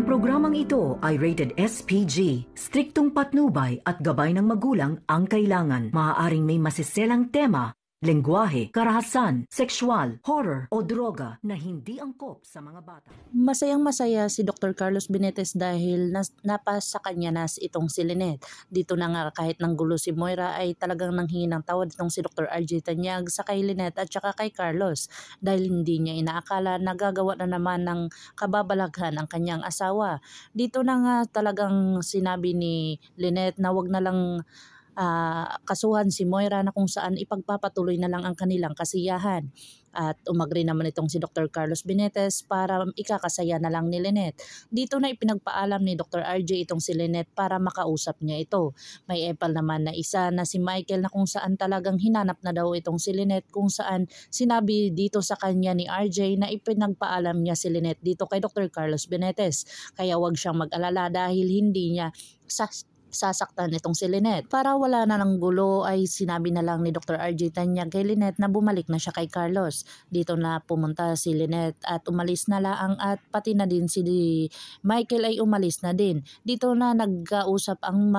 Ang programang ito ay rated SPG. Striktong patnubay at gabay ng magulang ang kailangan. Maaaring may masiselang tema, lengguwahe, karahasan, sexual, horror o droga na hindi angkop sa mga bata. Masayang-masaya si Dr. Carlos Benitez dahil napasa kanya na itong si Lynette. Dito na nga kahit nang gulo si Moira ay talagang nanghingi ng tawad itong si Dr. RJ Tanyag sa kay Lynette at saka kay Carlos dahil hindi niya inaakala na gagawa na naman ng kababalaghan ang kanyang asawa. Dito na nga talagang sinabi ni Lynette na wag na lang kasuhan si Moira na kung saan ipagpapatuloy na lang ang kanilang kasiyahan. At umagri naman itong si Dr. Carlos Benitez para ikakasaya na lang ni Lynette. Dito na ipinagpaalam ni Dr. RJ itong si Lynette para makausap niya ito. May epal naman na isa na si Michael na kung saan talagang hinanap na daw itong si Lynette kung saan sinabi dito sa kanya ni RJ na ipinagpaalam niya si Lynette dito kay Dr. Carlos Benitez. Kaya wag siyang mag-alala dahil hindi niya sasaktan itong si Lynette. Para wala na ng gulo ay sinabi na lang ni Dr. RJ Tanyag kay Lynette na bumalik na siya kay Carlos. Dito na pumunta si Lynette at umalis na laang at pati na din si Michael ay umalis na din. Dito na nagkausap ang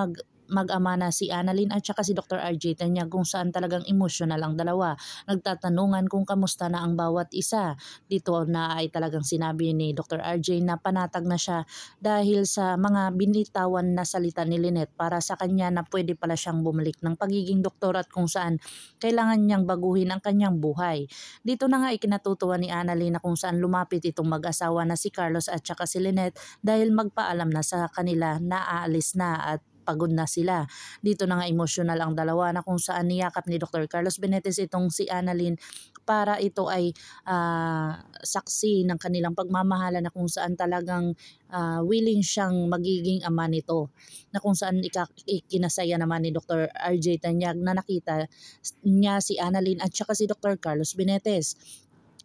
mag-ama na si Annalyn at saka si Dr. RJ Tanyag kung saan talagang emosyonal ang dalawa. Nagtatanungan kung kamusta na ang bawat isa. Dito na ay talagang sinabi ni Dr. RJ na panatag na siya dahil sa mga binitawan na salita ni Lynette para sa kanya na pwede pala siyang bumalik ng pagiging doktor at kung saan kailangan niyang baguhin ang kanyang buhay. Dito na nga ikinatutuwa ni Annalyn na kung saan lumapit itong mag-asawa na si Carlos at saka si Lynette dahil magpaalam na sa kanila na aalis na at pagod na sila. Dito na nga emosyonal ang dalawa na kung saan niyakap ni Dr. Carlos Benitez itong si Annalyn para ito ay saksi ng kanilang pagmamahala na kung saan talagang willing siyang magiging ama nito. Na kung saan ikinasaya naman ni Dr. RJ Tanyag na nakita niya si Annalyn at saka si Dr. Carlos Benitez.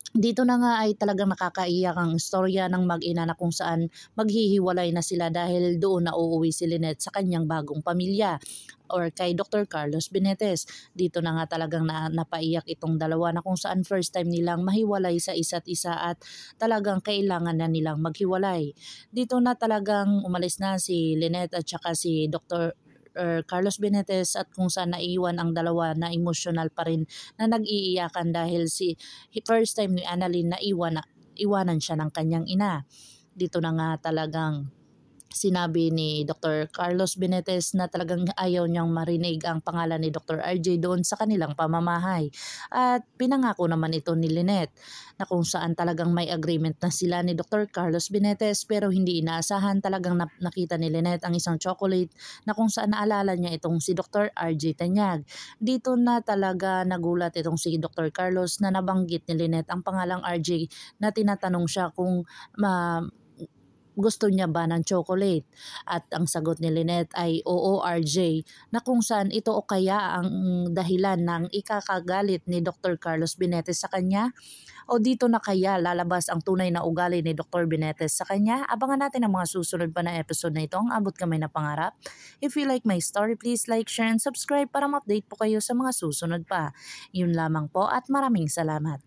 Dito na nga ay talagang nakakaiyak ang istorya ng mag-ina na kung saan maghihiwalay na sila dahil doon na uuwi si Lynette sa kanyang bagong pamilya or kay Dr. Carlos Benitez. Dito na nga talagang napaiyak itong dalawa na kung saan first time nilang mahiwalay sa isa't isa at talagang kailangan na nilang maghiwalay. Dito na talagang umalis na si Lynette at saka si Dr. Carlos Benitez at kung saan naiwan ang dalawa na emosyonal pa rin na nag-iiyakan dahil first time ni Annalyn na iwanan siya ng kanyang ina. Dito na nga talagang sinabi ni Dr. Carlos Benitez na talagang ayaw niyang marinig ang pangalan ni Dr. RJ doon sa kanilang pamamahay. At pinangako naman ito ni Lynette na kung saan talagang may agreement na sila ni Dr. Carlos Benitez pero hindi inaasahan talagang nakita ni Lynette ang isang chocolate na kung saan naalala niya itong si Dr. RJ Tanyag. Dito na talaga nagulat itong si Dr. Carlos na nabanggit ni Lynette ang pangalang RJ na tinatanong siya kung gusto niya ba ng chocolate? At ang sagot ni Lynette ay oo RJ na kung saan ito o kaya ang dahilan ng ikakagalit ni Dr. Carlos Benitez sa kanya o dito na kaya lalabas ang tunay na ugali ni Dr. Benitez sa kanya. Abangan natin ang mga susunod pa na episode na ito ang Abot Kamay na Pangarap. If you like my story, please like, share and subscribe para ma-update po kayo sa mga susunod pa. Yun lamang po at maraming salamat.